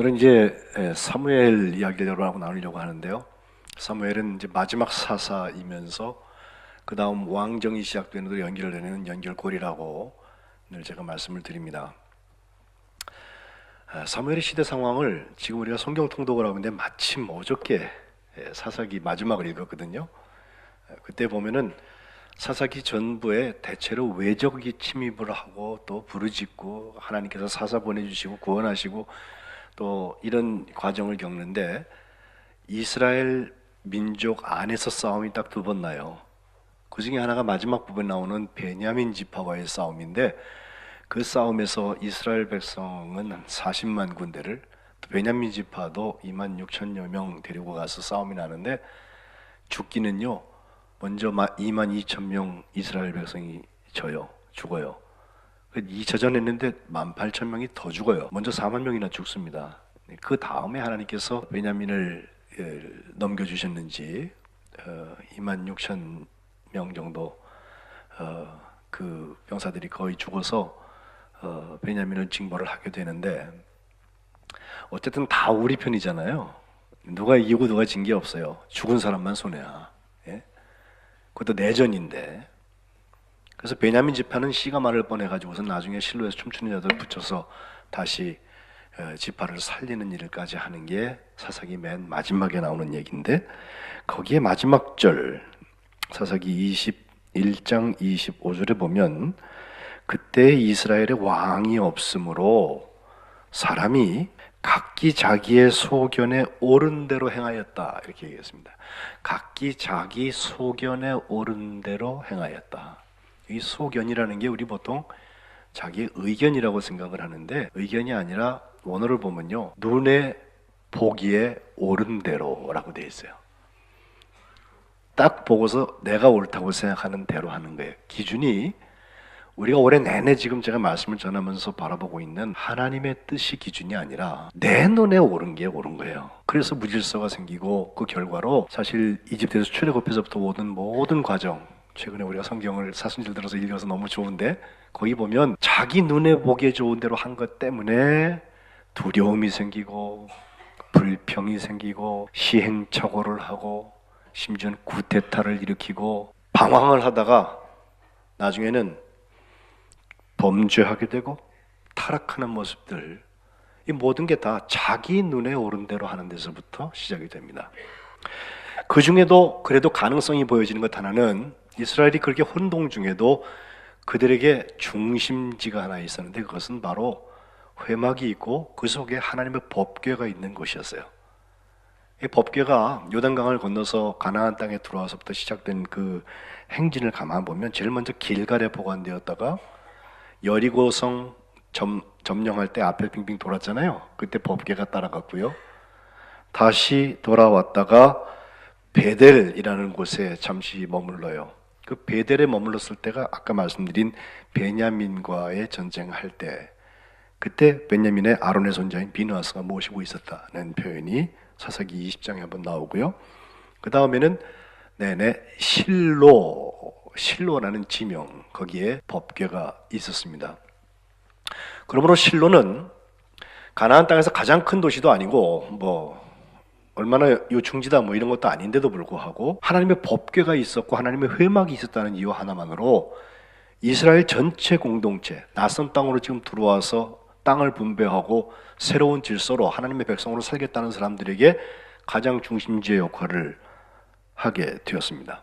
오늘은 이제 사무엘 이야기를 여러분하고 나누려고 하는데요. 사무엘은 이제 마지막 사사이면서 그 다음 왕정이 시작되는 데 연결되는 연결고리라고 늘 제가 말씀을 드립니다. 사무엘의 시대 상황을 지금 우리가 성경 통독을 하고 있는데 마침 어저께 사사기 마지막을 읽었거든요. 그때 보면은 사사기 전부에 대체로 외적이 침입을 하고 또 부르짖고 하나님께서 사사 보내주시고 구원하시고 또 이런 과정을 겪는데 이스라엘 민족 안에서 싸움이 딱 두 번 나요. 그 중에 하나가 마지막 부분에 나오는 베냐민 지파와의 싸움인데 그 싸움에서 이스라엘 백성은 한 40만 군대를 또 베냐민 지파도 2만 6천여 명 데리고 가서 싸움이 나는데 죽기는요 먼저 2만 2천 명 이스라엘 백성이 죽어요. 2차전 했는데 18,000명이 더 죽어요. 먼저 4만 명이나 죽습니다. 그 다음에 하나님께서 베냐민을 넘겨주셨는지 2만 6천 명 정도 그 병사들이 거의 죽어서 베냐민을 징벌을 하게 되는데 어쨌든 다 우리 편이잖아요. 누가 이기고 누가 진 게 없어요. 죽은 사람만 손해야. 예? 그것도 내전인데. 그래서 베냐민 지파는 씨가 마를 뻔해가지고서 나중에 실로에서 춤추는 여자들 붙여서 다시 지파를 살리는 일까지 하는 게 사사기 맨 마지막에 나오는 얘기인데 거기에 마지막 절 사사기 21장 25절에 보면 그때 이스라엘에 왕이 없으므로 사람이 각기 자기의 소견에 옳은 대로 행하였다 이렇게 얘기했습니다. 각기 자기 소견에 옳은 대로 행하였다. 이 소견이라는 게 우리 보통 자기 의견이라고 생각을 하는데 의견이 아니라 원어를 보면요 눈에 보기에 옳은 대로라고 되어 있어요. 딱 보고서 내가 옳다고 생각하는 대로 하는 거예요. 기준이 우리가 올해 내내 지금 제가 말씀을 전하면서 바라보고 있는 하나님의 뜻이 기준이 아니라 내 눈에 옳은 게 옳은 거예요. 그래서 무질서가 생기고 그 결과로 사실 이집트에서 출애굽해서부터 오는 모든 과정 최근에 우리가 성경을 사순절 들어서 읽어서 너무 좋은데 거기 보면 자기 눈에 보기에 좋은 대로 한 것 때문에 두려움이 생기고 불평이 생기고 시행착오를 하고 심지어는 구테타를 일으키고 방황을 하다가 나중에는 범죄하게 되고 타락하는 모습들 이 모든 게 다 자기 눈에 옳은 대로 하는 데서부터 시작이 됩니다. 그 중에도 그래도 가능성이 보여지는 것 하나는 이스라엘이 그렇게 혼동 중에도 그들에게 중심지가 하나 있었는데 그것은 바로 회막이 있고 그 속에 하나님의 법궤가 있는 곳이었어요. 이 법궤가 요단강을 건너서 가나안 땅에 들어와서부터 시작된 그 행진을 가만 보면 제일 먼저 길갈에 보관되었다가 여리고성 점령할 때 앞에 빙빙 돌았잖아요. 그때 법궤가 따라갔고요. 다시 돌아왔다가 베델이라는 곳에 잠시 머물러요. 그 베델에 머물렀을 때가 아까 말씀드린 베냐민과의 전쟁할 때 그때 베냐민의 아론의 손자인 비느하스가 모시고 있었다는 표현이 사사기 20장에 한번 나오고요. 그 다음에는 실로라는 지명 거기에 법궤가 있었습니다. 그러므로 실로는 가나안 땅에서 가장 큰 도시도 아니고 얼마나 요충지다 이런 것도 아닌데도 불구하고 하나님의 법궤가 있었고 하나님의 회막이 있었다는 이유 하나만으로 이스라엘 전체 공동체 낯선 땅으로 지금 들어와서 땅을 분배하고 새로운 질서로 하나님의 백성으로 살겠다는 사람들에게 가장 중심지의 역할을 하게 되었습니다.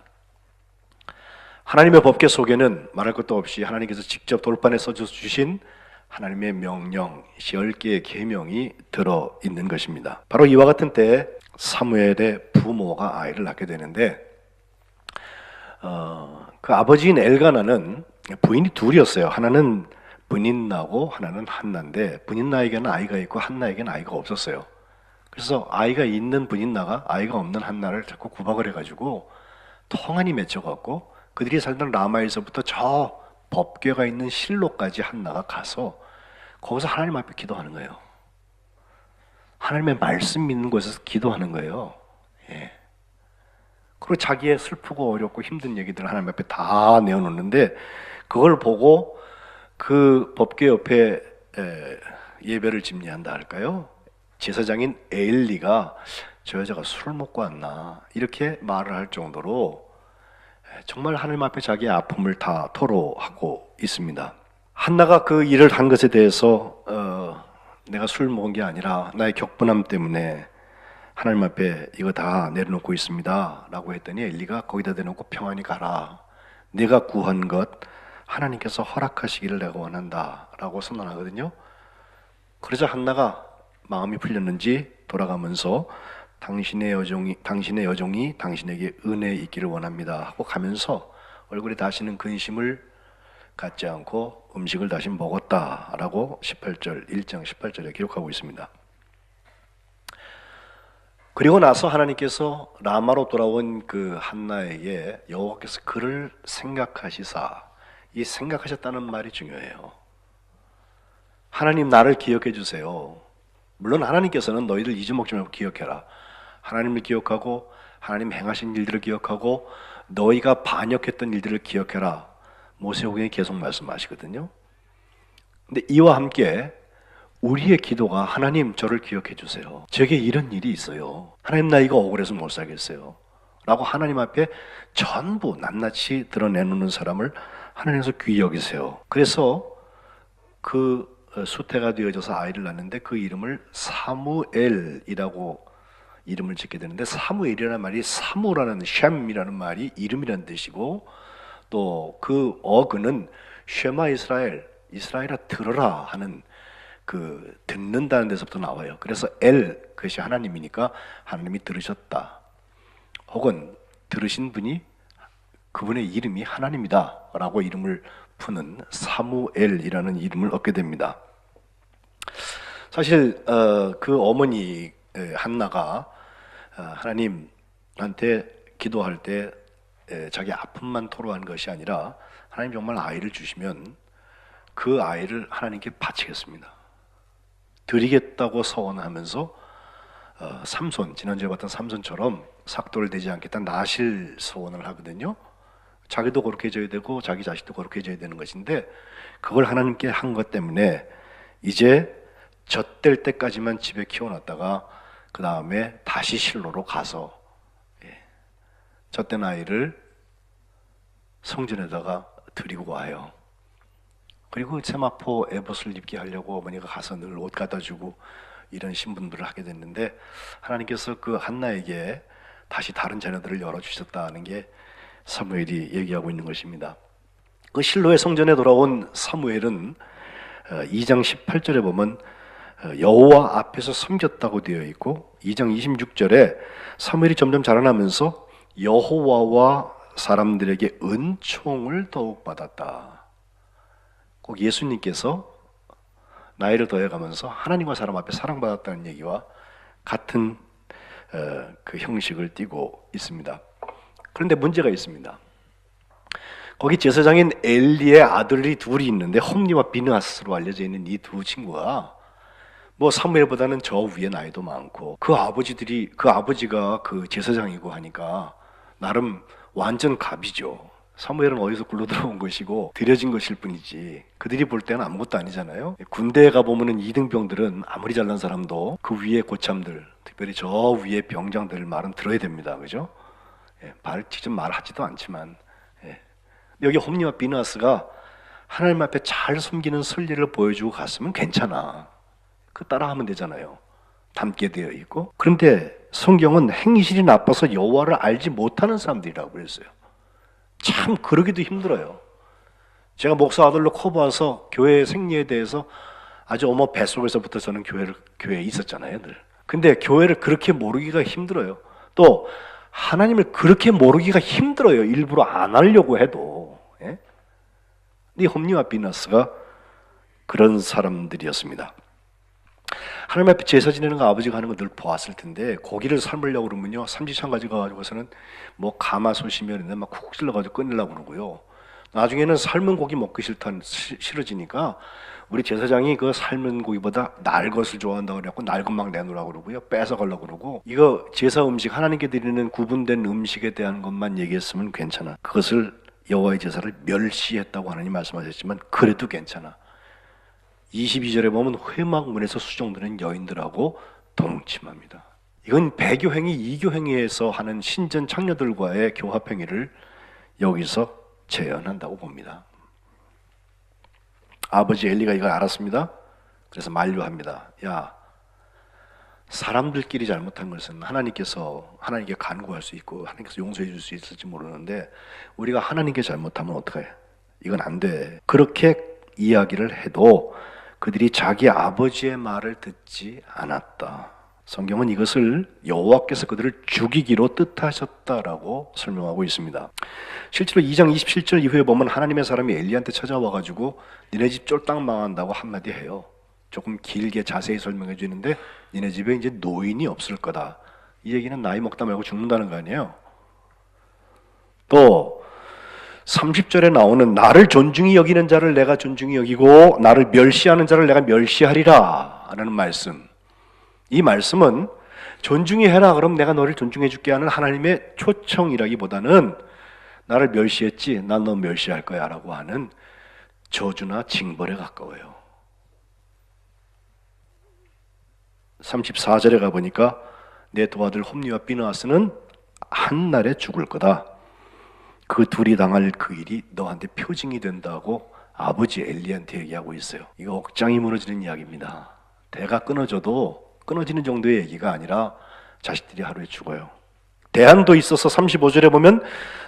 하나님의 법궤 속에는 말할 것도 없이 하나님께서 직접 돌판에 써주신 하나님의 명령 10개의 계명이 들어있는 것입니다. 바로 이와 같은 때에 사무엘의 부모가 아이를 낳게 되는데 그 아버지인 엘가나는 부인이 둘이었어요. 하나는 브닌나고 하나는 한나인데 브닌나에게는 아이가 있고 한나에게는 아이가 없었어요. 그래서 아이가 있는 브닌나가 아이가 없는 한나를 자꾸 구박을 해가지고 통한이 맺혀갖고 그들이 살던 라마에서부터 저 법궤가 있는 실로까지 한나가 가서 거기서 하나님 앞에 기도하는 거예요. 하나님의 말씀 믿는 곳에서 기도하는 거예요. 예. 그리고 자기의 슬프고 어렵고 힘든 얘기들을 하나님 앞에 다 내어놓는데 그걸 보고 그 법궤 옆에 예배를 집례한다 할까요? 제사장인 에일리가 저 여자가 술을 먹고 왔나 이렇게 말을 할 정도로 정말 하나님 앞에 자기의 아픔을 다 토로하고 있습니다. 한나가 그 일을 한 것에 대해서 내가 술 먹은 게 아니라 나의 격분함 때문에 하나님 앞에 이거 다 내려놓고 있습니다 라고 했더니 엘리가 거기다 대놓고 평안히 가라. 내가 구한 것 하나님께서 허락하시기를 내가 원한다 라고 선언하거든요. 그러자 한나가 마음이 풀렸는지 돌아가면서 당신의 여종이 당신에게 은혜 있기를 원합니다 하고 가면서 얼굴에 다시는 근심을 갖지 않고 음식을 다시 먹었다라고 1장 18절에 기록하고 있습니다. 그리고 나서 하나님께서 라마로 돌아온 그 한나에게 여호와께서 그를 생각하시사, 이 생각하셨다는 말이 중요해요. 하나님 나를 기억해 주세요. 물론 하나님께서는 너희들 잊어먹지 말고 기억해라. 하나님을 기억하고 하나님 행하신 일들을 기억하고 너희가 반역했던 일들을 기억해라. 모세오경에 계속 말씀하시거든요. 근데 이와 함께 우리의 기도가 하나님 저를 기억해 주세요. 제게 이런 일이 있어요. 하나님 나 이거 억울해서 못 살겠어요. 라고 하나님 앞에 전부 낱낱이 드러내놓는 사람을 하나님께서 귀히 여기세요. 그래서 그 수태가 되어져서 아이를 낳는데 그 이름을 사무엘이라고 이름을 짓게 되는데, 사무엘이라는 말이 사무라는 쉔이라는 말이 이름이라는 뜻이고, 또 그 어근은 쉐마 이스라엘아 들어라 하는 그 듣는다는 데서부터 나와요. 그래서 그것이 하나님이니까 하나님이 들으셨다, 혹은 들으신 분이 그분의 이름이 하나님이다 라고 이름을 푸는 사무엘이라는 이름을 얻게 됩니다. 사실 그 어머니 한나가 하나님한테 기도할 때 자기 아픔만 토로한 것이 아니라 하나님 정말 아이를 주시면 그 아이를 하나님께 바치겠습니다, 드리겠다고 서원하면서 삼손, 지난주에 봤던 삼손처럼 삭돌되지 않겠다 나실 서원을 하거든요. 자기도 거룩해져야 되고 자기 자식도 거룩해져야 되는 것인데, 그걸 하나님께 한 것 때문에 이제 젖될 때까지만 집에 키워놨다가 그 다음에 다시 실로로 가서 젖된 아이를 성전에다가 드리고 와요. 그리고 세마포 에봇을 입게 하려고 어머니가 가서 늘 옷 갖다 주고 이런 신분들을 하게 됐는데, 하나님께서 그 한나에게 다시 다른 자녀들을 열어주셨다는 게 사무엘이 얘기하고 있는 것입니다. 그 실로의 성전에 돌아온 사무엘은 2장 18절에 보면 여호와 앞에서 섬겼다고 되어 있고, 2장 26절에 사무엘이 점점 자라나면서 여호와와 사람들에게 은총을 더욱 받았다. 꼭 예수님께서 나이를 더해가면서 하나님과 사람 앞에 사랑받았다는 얘기와 같은 그 형식을 띠고 있습니다. 그런데 문제가 있습니다. 거기 제사장인 엘리의 아들이 둘이 있는데 홈리와 비느하스로 알려져 있는 이 두 친구가 뭐 사무엘보다는 저 위에 나이도 많고, 그 아버지가 그 제사장이고 하니까 나름 완전 갑이죠. 사무엘은 어디서 굴러 들어온 것이고 들여진 것일 뿐이지 그들이 볼 때는 아무것도 아니잖아요. 군대에 가보면 2등병들은 아무리 잘난 사람도 그 위에 고참들, 특별히 저 위에 병장들 말은 들어야 됩니다. 그죠? 직접 말하지도 않지만, 여기 홈리와 비느하스가 하나님 앞에 잘 섬기는 선례를 보여주고 갔으면 괜찮아. 그 따라하면 되잖아요. 닮게 되어 있고. 그런데 성경은 행실이 나빠서 여호와를 알지 못하는 사람들이라고 그랬어요. 참 그러기도 힘들어요. 제가 목사 아들로 커봐서 교회의 생리에 대해서 아주 어머 뱃속에서부터 저는 교회에 있었잖아요, 늘. 근데 교회를 그렇게 모르기가 힘들어요. 또 하나님을 그렇게 모르기가 힘들어요, 일부러 안 하려고 해도. 이 홈리와 비느하스가 그런 사람들이었습니다. 하나님 앞에 제사 지내는 거 아버지가 하는 거 늘 보았을 텐데, 고기를 삶으려고 그러면요, 삼지창 가져가지고서는 뭐 가마솥이면 막 쿡 찔러가지고 끊으려고 그러고요. 나중에는 삶은 고기 먹기 싫어지니까 우리 제사장이 그 삶은 고기보다 날 것을 좋아한다고 그래갖고 날 것만 내놓으라고 그러고요, 뺏어가려고 그러고. 이거 제사 음식, 하나님께 드리는 구분된 음식에 대한 것만 얘기했으면 괜찮아. 그것을 여호와의 제사를 멸시했다고 하나님 말씀하셨지만 그래도 괜찮아. 22절에 보면 회막문에서 수종드는 여인들하고 동침합니다. 이건 배교행위, 이교행위에서 하는 신전 창녀들과의 교합행위를 여기서 재현한다고 봅니다. 아버지 엘리가 이걸 알았습니다. 그래서 만류합니다. 야, 사람들끼리 잘못한 것은 하나님께 간구할 수 있고 하나님께서 용서해 줄 수 있을지 모르는데 우리가 하나님께 잘못하면 어떡해? 이건 안 돼. 그렇게 이야기를 해도 그들이 자기 아버지의 말을 듣지 않았다. 성경은 이것을 여호와께서 그들을 죽이기로 뜻하셨다라고 설명하고 있습니다. 실제로 2장 27절 이후에 보면 하나님의 사람이 엘리야한테 찾아와가지고 니네 집 쫄딱 망한다고 한마디 해요. 조금 길게 자세히 설명해 주는데 니네 집에 이제 노인이 없을 거다. 이 얘기는 나이 먹다 말고 죽는다는 거 아니에요. 또 30절에 나오는 나를 존중히 여기는 자를 내가 존중히 여기고 나를 멸시하는 자를 내가 멸시하리라 라는 말씀. 이 말씀은 존중히 해라 그럼 내가 너를 존중해 줄게 하는 하나님의 초청이라기보다는 나를 멸시했지 난 너 멸시할 거야 라고 하는 저주나 징벌에 가까워요. 34절에 가보니까 내 두 아들 홈리와 비느하스는 한날에 죽을 거다. 그 둘이 당할 그 일이 너한테 표징이 된다고 아버지 엘리한테 얘기하고 있어요. 이거 억장이 무너지는 이야기입니다. 대가 끊어지는 정도의 얘기가 아니라 자식들이 하루에 죽어요. 대안도 있어서 35절에 보면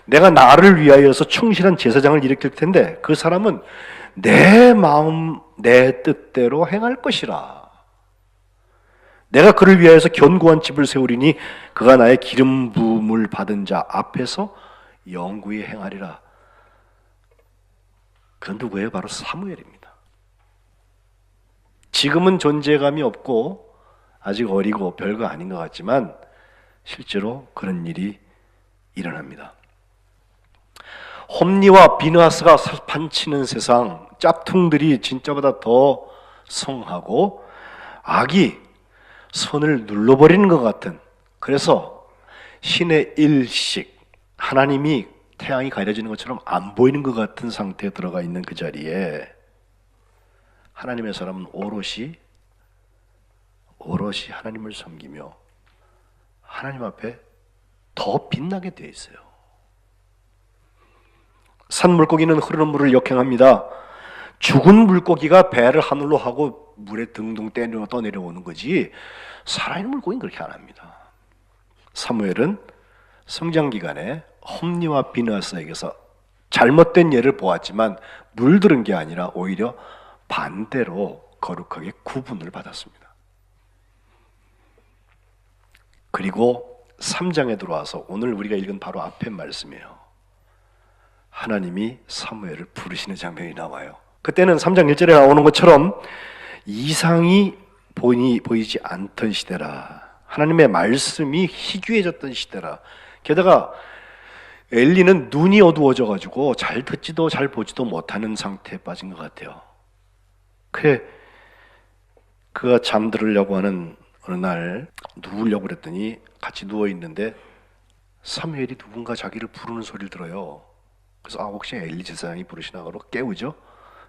내가 나를 위하여서 충실한 제사장을 일으킬 텐데 그 사람은 내 마음 내 뜻대로 행할 것이라. 내가 그를 위하여서 견고한 집을 세우리니 그가 나의 기름 부음을 받은 자 앞에서 영구히 행하리라. 그건 누구예요? 바로 사무엘입니다. 지금은 존재감이 없고 아직 어리고 별거 아닌 것 같지만 실제로 그런 일이 일어납니다. 홈리와 비느하스가 판치는 세상, 짭퉁들이 진짜보다 더 성하고 악이 선을 눌러버리는 것 같은, 그래서 신의 일식, 하나님이 태양이 가려지는 것처럼 안 보이는 것 같은 상태에 들어가 있는 그 자리에 하나님의 사람은 오롯이 하나님을 섬기며 하나님 앞에 더 빛나게 되어 있어요. 산 물고기는 흐르는 물을 역행합니다. 죽은 물고기가 배를 하늘로 하고 물에 둥둥 떠내려오는 거지 살아있는 물고기는 그렇게 안 합니다. 사무엘은 성장 기간에 홈리와 비느하스에게서 잘못된 예를 보았지만 물들은 게 아니라 오히려 반대로 거룩하게 구분을 받았습니다. 그리고 3장에 들어와서 오늘 우리가 읽은 바로 앞에 말씀이에요. 하나님이 사무엘을 부르시는 장면이 나와요. 그때는 3장 1절에 나오는 것처럼 이상이 보이지 않던 시대라. 하나님의 말씀이 희귀해졌던 시대라. 게다가 엘리는 눈이 어두워져가지고 잘 듣지도 잘 보지도 못하는 상태에 빠진 것 같아요. 그가 잠들으려고 하는 어느 날 누우려고 그랬더니 같이 누워있는데 사무엘이 누군가 자기를 부르는 소리를 들어요. 그래서 혹시 엘리 제사장이 부르시나 그러고 깨우죠.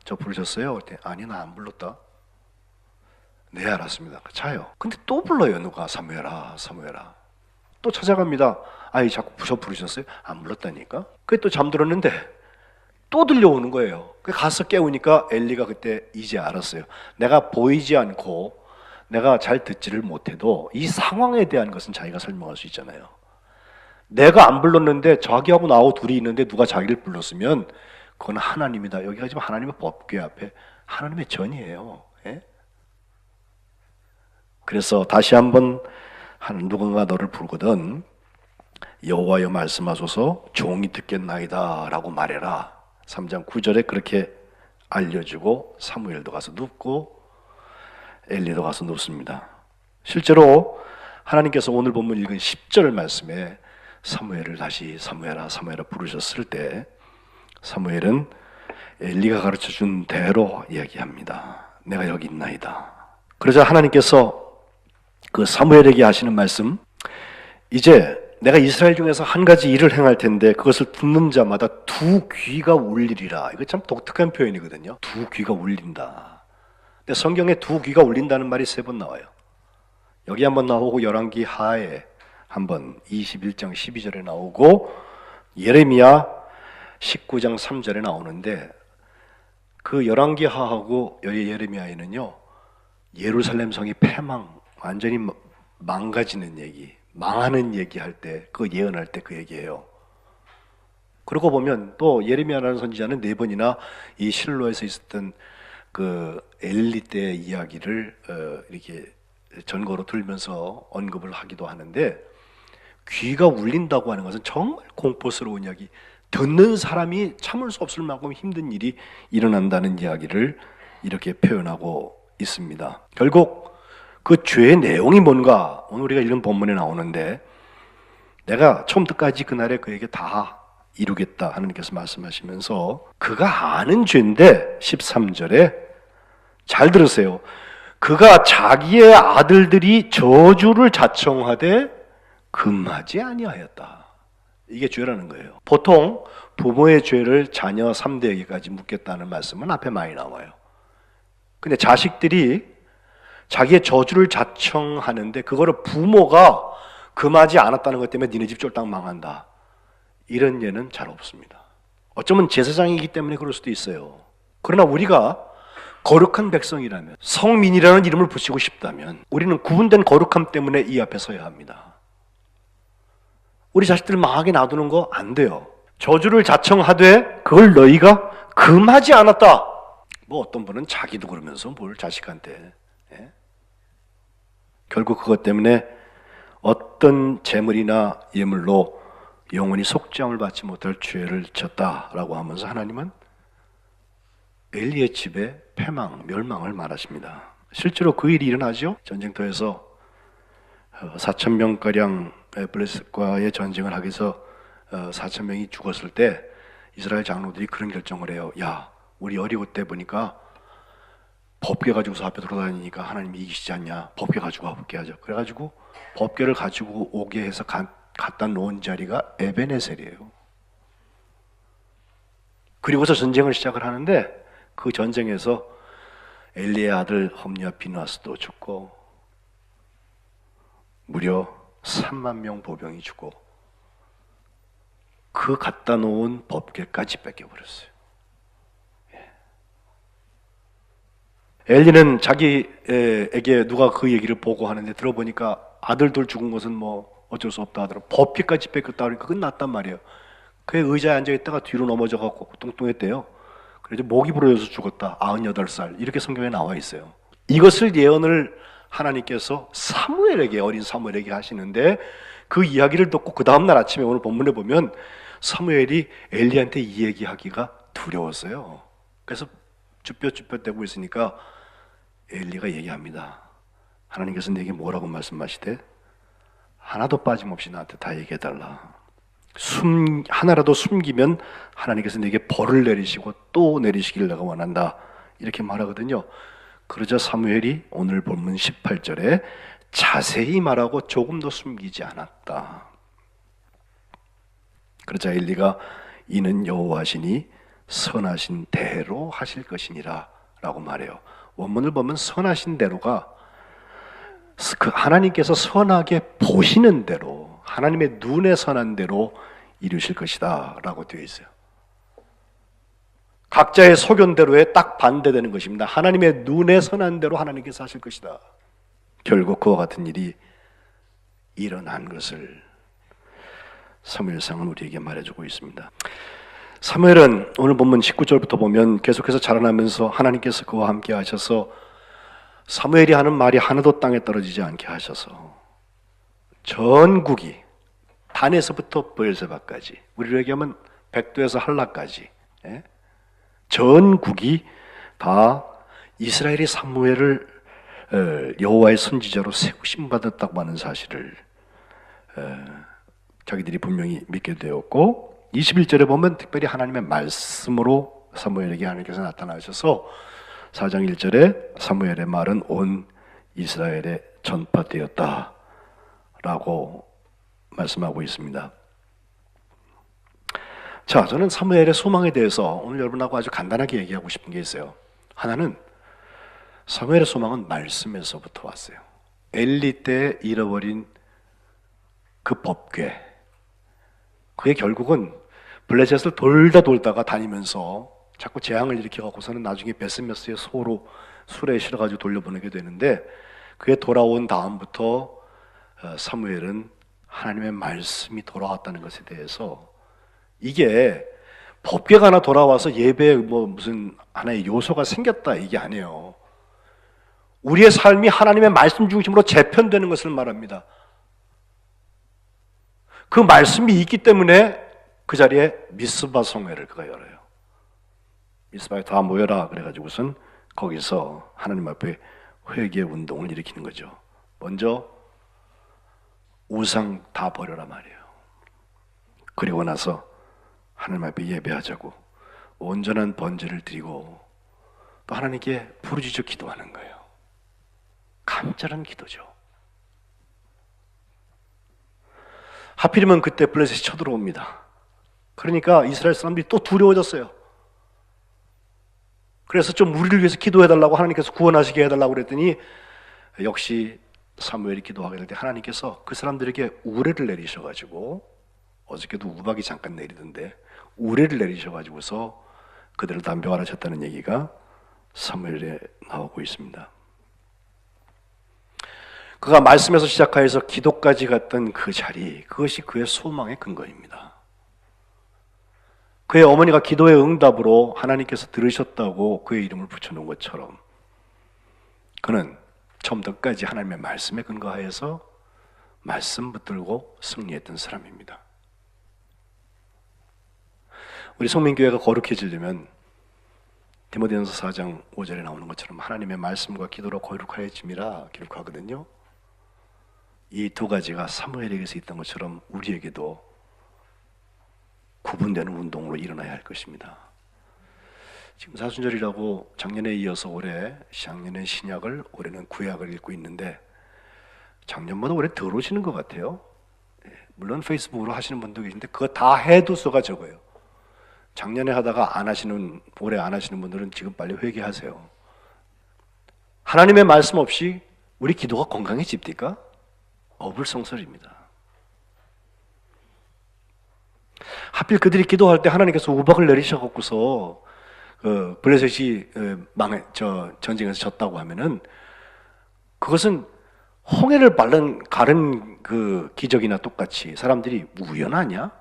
저 부르셨어요? 그랬더니 아니 나 안 불렀다. 네 알았습니다. 자요. 근데 또 불러요. 누가 사무엘아 사무엘아. 또 찾아갑니다. 아이 자꾸 저 부르셨어요? 안 불렀다니까. 그게 또 잠들었는데 또 들려오는 거예요. 가서 깨우니까 엘리가 그때 이제 알았어요. 내가 보이지 않고 내가 잘 듣지를 못해도 이 상황에 대한 것은 자기가 설명할 수 있잖아요. 내가 안 불렀는데 자기하고 나하고 둘이 있는데 누가 자기를 불렀으면 그건 하나님이다. 여기가 지금 하나님의 법궤 앞에 하나님의 전이에요. 예? 그래서 다시 한번 누군가 너를 부르거든 여호와여 말씀하소서 종이 듣겠나이다 라고 말해라. 3장 9절에 그렇게 알려주고 사무엘도 가서 눕고 엘리도 가서 눕습니다. 실제로 하나님께서 오늘 본문 읽은 10절 말씀에 사무엘을 다시 사무엘아 사무엘아 부르셨을 때 사무엘은 엘리가 가르쳐준 대로 이야기합니다. 내가 여기 있나이다. 그러자 하나님께서 그 사무엘에게 하시는 말씀, 이제 내가 이스라엘 중에서 한 가지 일을 행할 텐데 그것을 듣는 자마다 두 귀가 울리리라. 이거 참 독특한 표현이거든요. 두 귀가 울린다. 근데 성경에 두 귀가 울린다는 말이 3번 나와요. 여기 한번 나오고 열왕기 하에 한번 21장 12절에 나오고 예레미야 19장 3절에 나오는데 그 열왕기 하하고 예레미야에는요 예루살렘 성이 패망 완전히 망가지는 얘기, 망하는 얘기할 때 그 예언할 때 그 얘기예요. 그러고 보면 또 예레미야라는 선지자는 4번이나 이 실로에서 있었던 그 엘리 때의 이야기를 이렇게 전거로 들면서 언급을 하기도 하는데 귀가 울린다고 하는 것은 정말 공포스러운 이야기, 듣는 사람이 참을 수 없을 만큼 힘든 일이 일어난다는 이야기를 이렇게 표현하고 있습니다. 결국 그 죄의 내용이 뭔가 오늘 우리가 읽은 본문에 나오는데 내가 처음부터까지 그날에 그에게 다 이루겠다 하나님께서 말씀하시면서 그가 아는 죄인데 13절에 잘 들으세요. 그가 자기의 아들들이 저주를 자청하되 금하지 아니하였다. 이게 죄라는 거예요. 보통 부모의 죄를 자녀 3대에게까지 묻겠다는 말씀은 앞에 많이 나와요. 근데 자식들이 자기의 저주를 자청하는데 그거를 부모가 금하지 않았다는 것 때문에 니네 집 쫄딱 망한다. 이런 예는 잘 없습니다. 어쩌면 제사장이기 때문에 그럴 수도 있어요. 그러나 우리가 거룩한 백성이라면, 성민이라는 이름을 붙이고 싶다면 우리는 구분된 거룩함 때문에 이 앞에 서야 합니다. 우리 자식들 망하게 놔두는 거 안 돼요. 저주를 자청하되 그걸 너희가 금하지 않았다. 뭐 어떤 분은 자기도 그러면서 뭘 자식한테. 결국 그것 때문에 어떤 재물이나 예물로 영원히 속죄함을 받지 못할 죄를 졌다라고 하면서 하나님은 엘리의 집에 패망, 멸망을 말하십니다. 실제로 그 일이 일어나죠. 전쟁터에서 4,000명가량 블레셋과의 전쟁을 하기 위해서 4,000명이 죽었을 때 이스라엘 장로들이 그런 결정을 해요. 야, 우리 여리고 때 보니까 법궤 가지고서 앞에 돌아다니니까 하나님이 이기시지 않냐. 법궤 가지고 와볼게 하죠. 그래가지고 법궤를 가지고 오게 해서 갖다 놓은 자리가 에베네셀이에요. 그리고서 전쟁을 시작을 하는데 그 전쟁에서 엘리의 아들 홈리와 비누아스도 죽고 무려 3만 명 보병이 죽고 그 갖다 놓은 법궤까지 뺏겨버렸어요. 엘리는 자기에게 누가 그 얘기를 보고하는데 들어보니까 아들들 죽은 것은 뭐 어쩔 수 없다 하더라고. 법궤까지 뺏겼다 그러니까 끝났단 말이에요. 그의 의자에 앉아있다가 뒤로 넘어져갖고 뚱뚱했대요. 그래서 목이 부러져서 죽었다. 98살 이렇게 성경에 나와 있어요. 이것을 예언을 하나님께서 사무엘에게, 어린 사무엘에게 하시는데 그 이야기를 듣고 그 다음날 아침에 오늘 본문에 보면 사무엘이 엘리한테 이 얘기하기가 두려웠어요. 그래서 쭈뼛쭈뼛대고 있으니까 엘리가 얘기합니다. 하나님께서 내게 뭐라고 말씀하시대? 하나도 빠짐없이 나한테 다 얘기해달라. 하나라도 숨기면 하나님께서 내게 벌을 내리시고 또 내리시기를 내가 원한다. 이렇게 말하거든요. 그러자 사무엘이 오늘 본문 18절에 자세히 말하고 조금도 숨기지 않았다. 그러자 엘리가 이는 여호와시니 선하신 대로 하실 것이니라 라고 말해요. 원문을 보면 선하신 대로가 그 하나님께서 선하게 보시는 대로, 하나님의 눈에 선한 대로 이루실 것이다 라고 되어 있어요. 각자의 소견대로에 딱 반대되는 것입니다. 하나님의 눈에 선한 대로 하나님께서 하실 것이다. 결국 그와 같은 일이 일어난 것을 사무엘상은 우리에게 말해주고 있습니다. 사무엘은 오늘 본문 19절부터 보면 계속해서 자라나면서 하나님께서 그와 함께 하셔서 사무엘이 하는 말이 하나도 땅에 떨어지지 않게 하셔서 전국이 단에서부터 브엘세바까지, 우리로 얘기하면 백도에서 할라까지 전국이 다 이스라엘이 사무엘을 여호와의 선지자로 세우심 받았다고 하는 사실을 자기들이 분명히 믿게 되었고, 21절에 보면 특별히 하나님의 말씀으로 사무엘에게 하나님께서 나타나셔서 4장 1절에 사무엘의 말은 온 이스라엘에 전파되었다 라고 말씀하고 있습니다. 자, 저는 사무엘의 소망에 대해서 오늘 여러분하고 아주 간단하게 얘기하고 싶은 게 있어요. 하나는 사무엘의 소망은 말씀에서부터 왔어요. 엘리 때 잃어버린 그 법궤, 그게 결국은 블레셋을 돌다가 다니면서 자꾸 재앙을 일으켜갖고서는 나중에 베스메스의 소로 술에 실어가지고 돌려보내게 되는데, 그게 돌아온 다음부터 사무엘은 하나님의 말씀이 돌아왔다는 것에 대해서, 이게 법궤가 하나 돌아와서 예배에 뭐 무슨 하나의 요소가 생겼다 이게 아니에요. 우리의 삶이 하나님의 말씀 중심으로 재편되는 것을 말합니다. 그 말씀이 있기 때문에 그 자리에 미스바 성회를 그가 열어요. 미스바에 다 모여라 그래가지고선 거기서 하나님 앞에 회개 운동을 일으키는 거죠. 먼저 우상 다 버려라 말이에요. 그리고 나서 하나님 앞에 예배하자고 온전한 번제를 드리고 또 하나님께 부르짖어 기도하는 거예요. 간절한 기도죠. 하필이면 그때 블레셋이 쳐들어옵니다. 그러니까 이스라엘 사람들이 또 두려워졌어요. 그래서 좀 우리를 위해서 기도해달라고 하나님께서 구원하시게 해달라고 그랬더니 역시 사무엘이 기도하게 될 때 하나님께서 그 사람들에게 우레를 내리셔가지고, 어저께도 우박이 잠깐 내리던데 우레를 내리셔가지고서 그들을 다 멸하셨다는 얘기가 사무엘에 나오고 있습니다. 그가 말씀에서 시작하여서 기도까지 갔던 그 자리, 그것이 그의 소망의 근거입니다. 그의 어머니가 기도의 응답으로 하나님께서 들으셨다고 그의 이름을 붙여놓은 것처럼 그는 처음부터 끝까지 하나님의 말씀에 근거하여서 말씀 붙들고 승리했던 사람입니다. 우리 성민교회가 거룩해지려면 디모데전서 4장 5절에 나오는 것처럼 하나님의 말씀과 기도로 거룩하여짐이라 기록하거든요. 이 두 가지가 사무엘에게서 있던 것처럼 우리에게도 구분되는 운동으로 일어나야 할 것입니다. 지금 사순절이라고 작년에 이어서 올해 작년엔 신약을, 올해는 구약을 읽고 있는데 작년보다 올해 덜 오시는 것 같아요. 물론 페이스북으로 하시는 분도 계신데 그거 다 해도 수가 적어요. 작년에 하다가 안 하시는, 올해 안 하시는 분들은 지금 빨리 회개하세요. 하나님의 말씀 없이 우리 기도가 건강해집니까? 어불성설입니다. 하필 그들이 기도할 때 하나님께서 우박을 내리셔갖고서 블레셋이 전쟁에서 졌다고 하면은 그것은 홍해를 가른 그 기적이나 똑같이 사람들이 우연하냐?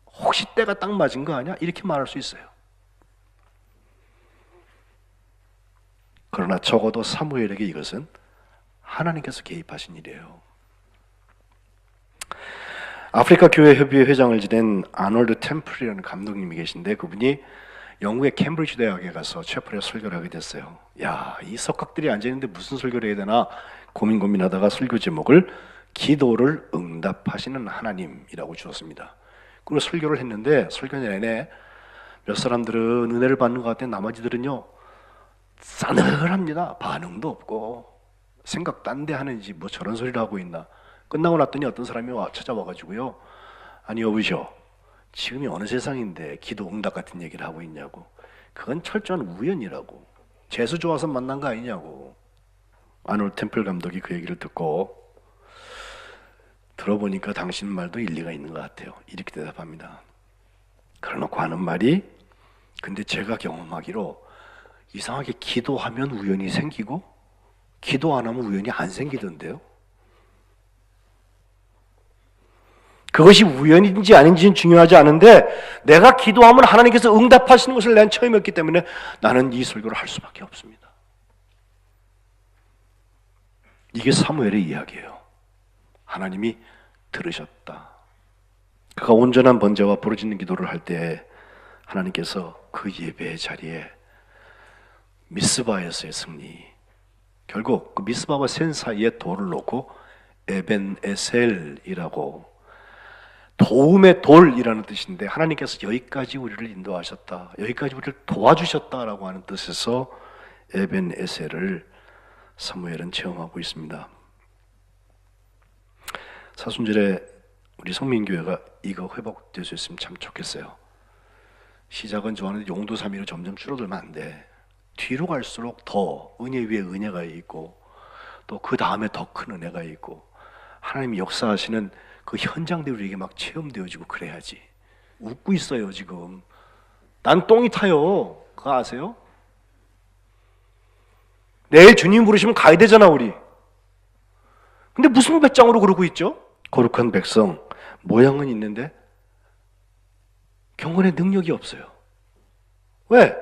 혹시 때가 딱 맞은 거 아니야? 이렇게 말할 수 있어요. 그러나 적어도 사무엘에게 이것은 하나님께서 개입하신 일이에요. 아프리카 교회 협의회 회장을 지낸 아놀드 템플이라는 감독님이 계신데 그분이 영국의 캠브리지 대학에 가서 채플에 설교를 하게 됐어요. 야, 이 석학들이 앉아있는데 무슨 설교를 해야 되나 고민하다가 설교 제목을 기도를 응답하시는 하나님이라고 주었습니다. 그리고 설교를 했는데 설교 내내 몇 사람들은 은혜를 받는 것 같은데 나머지들은요 싸늘합니다. 반응도 없고 생각 딴 데 하는지 뭐 저런 소리를 하고 있나. 끝나고 났더니 어떤 사람이 찾아와가지고요, 아니 여보시오, 지금이 어느 세상인데 기도 응답 같은 얘기를 하고 있냐고. 그건 철저한 우연이라고, 재수 좋아서 만난 거 아니냐고. 아놀드 템플 감독이 그 얘기를 듣고 들어보니까 당신 말도 일리가 있는 것 같아요. 이렇게 대답합니다. 그러놓고 하는 말이, 근데 제가 경험하기로 이상하게 기도하면 우연이 생기고 기도 안 하면 우연이 안 생기던데요. 그것이 우연인지 아닌지는 중요하지 않은데 내가 기도하면 하나님께서 응답하시는 것을 난 처음 했기 때문에 나는 이 설교를 할 수밖에 없습니다. 이게 사무엘의 이야기예요. 하나님이 들으셨다. 그가 온전한 번제와 부르짖는 기도를 할 때 하나님께서 그 예배의 자리에 미스바에서의 승리, 결국 그 미스바와 센 사이에 돌을 놓고 에벤 에셀이라고, 도움의 돌이라는 뜻인데 하나님께서 여기까지 우리를 인도하셨다, 여기까지 우리를 도와주셨다라고 하는 뜻에서 에벤 에셀을 사무엘은 체험하고 있습니다. 사순절에 우리 성민교회가 이거 회복될 수 있으면 참 좋겠어요. 시작은 좋아하는데 용도삼이로 점점 줄어들면 안 돼. 뒤로 갈수록 더 은혜 위에 은혜가 있고 또 그 다음에 더 큰 은혜가 있고 하나님이 역사하시는 그 현장들이 우리에게 막 체험되어지고 그래야지. 웃고 있어요 지금. 난 똥이 타요. 그거 아세요? 내일 주님 부르시면 가야 되잖아 우리. 근데 무슨 배짱으로 그러고 있죠? 거룩한 백성 모양은 있는데 경건의 능력이 없어요. 왜?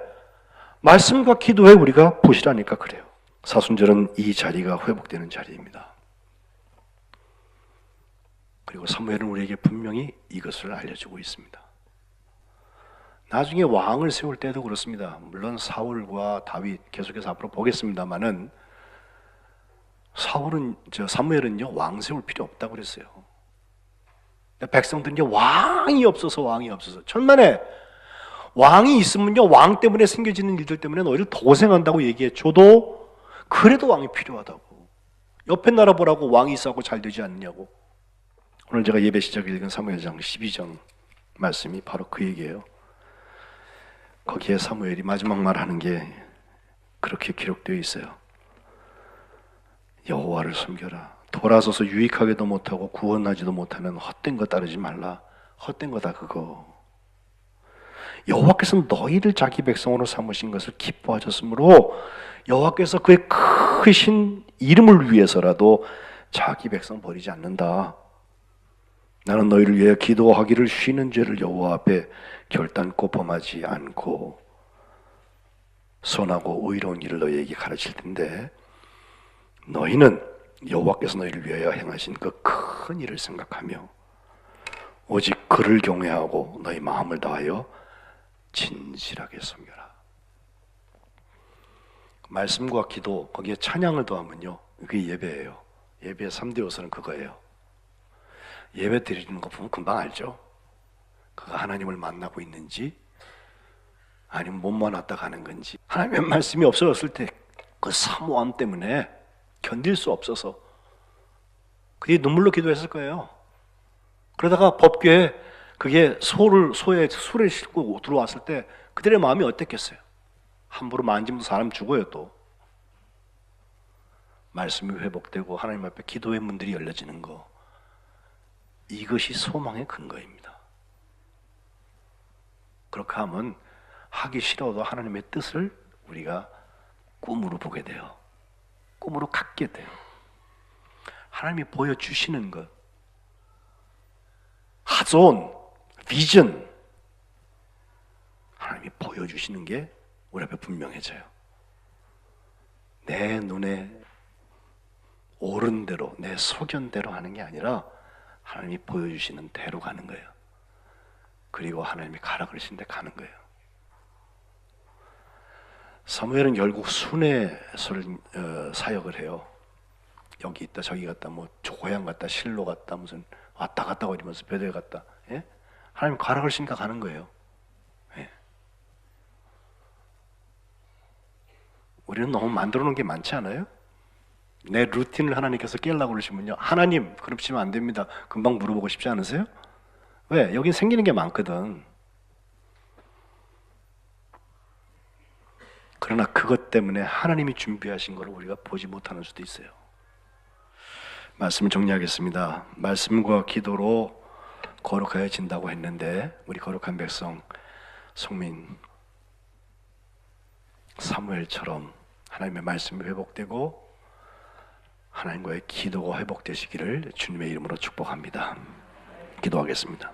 말씀과 기도에 우리가 부실하니까 그래요. 사순절은 이 자리가 회복되는 자리입니다. 그리고 사무엘은 우리에게 분명히 이것을 알려주고 있습니다. 나중에 왕을 세울 때도 그렇습니다. 물론 사울과 다윗 계속해서 앞으로 보겠습니다만은 사무엘은요 왕 세울 필요 없다고 그랬어요. 백성들은요 왕이 없어서 천만에 왕이 있으면요 왕 때문에 생겨지는 일들 때문에 오히려 더 고생한다고 얘기해줘도 그래도 왕이 필요하다고. 옆에 나라 보라고 왕이 있어하고 잘 되지 않느냐고. 오늘 제가 예배 시작에 읽은 사무엘상 12장 말씀이 바로 그 얘기예요. 거기에 사무엘이 마지막 말하는 게 그렇게 기록되어 있어요. 여호와를 섬겨라. 돌아서서 유익하게도 못하고 구원하지도 못하는 헛된 거 따르지 말라. 헛된 거다 그거. 여호와께서 너희를 자기 백성으로 삼으신 것을 기뻐하셨으므로 여호와께서 그의 크신 이름을 위해서라도 자기 백성 버리지 않는다. 나는 너희를 위해 기도하기를 쉬는 죄를 여호와 앞에 결단코 범하지 않고 선하고 의로운 일을 너희에게 가르칠 텐데 너희는 여호와께서 너희를 위하여 행하신 그 큰 일을 생각하며 오직 그를 경외하고 너희 마음을 다하여 진실하게 섬겨라. 말씀과 기도 거기에 찬양을 더하면요 그게 예배예요. 예배의 3대 요소는 그거예요. 예배 드리는 거 보면 금방 알죠. 그가 하나님을 만나고 있는지 아니면 못 만났다 가는 건지. 하나님의 말씀이 없어졌을 때 그 사모함 때문에 견딜 수 없어서 그게 눈물로 기도했을 거예요. 그러다가 법궤에 그게 소에 술을 싣고 들어왔을 때 그들의 마음이 어땠겠어요? 함부로 만지면 사람 죽어요. 또 말씀이 회복되고 하나님 앞에 기도의 문들이 열려지는 거, 이것이 소망의 근거입니다. 그렇게 하면 하기 싫어도 하나님의 뜻을 우리가 꿈으로 보게 돼요. 꿈으로 갖게 돼요. 하나님이 보여주시는 것, 하존, 비전, 하나님이 보여주시는 게 우리 앞에 분명해져요. 내 눈에 옳은 대로, 내 소견대로 하는 게 아니라 하나님이 보여주시는 대로 가는 거예요. 그리고 하나님이 가라 그러신 데 가는 거예요. 사무엘은 결국 순회를 사역을 해요. 여기 있다 저기 갔다 뭐 고향 갔다 실로 갔다 무슨 왔다 갔다 거리면서 베델 갔다. 예? 하나님 가라 그러시니까 가는 거예요. 예. 우리는 너무 만들어 놓은 게 많지 않아요? 내 루틴을 하나님께서 깨려고 그러시면요, 하나님 그러시면 안 됩니다. 금방 물어보고 싶지 않으세요? 왜? 여긴 생기는 게 많거든. 그러나 그것 때문에 하나님이 준비하신 것을 우리가 보지 못하는 수도 있어요. 말씀을 정리하겠습니다. 말씀과 기도로 거룩해진다고 했는데 우리 거룩한 백성 성민 사무엘처럼 하나님의 말씀이 회복되고 하나님과의 기도가 회복되시기를 주님의 이름으로 축복합니다. 기도하겠습니다.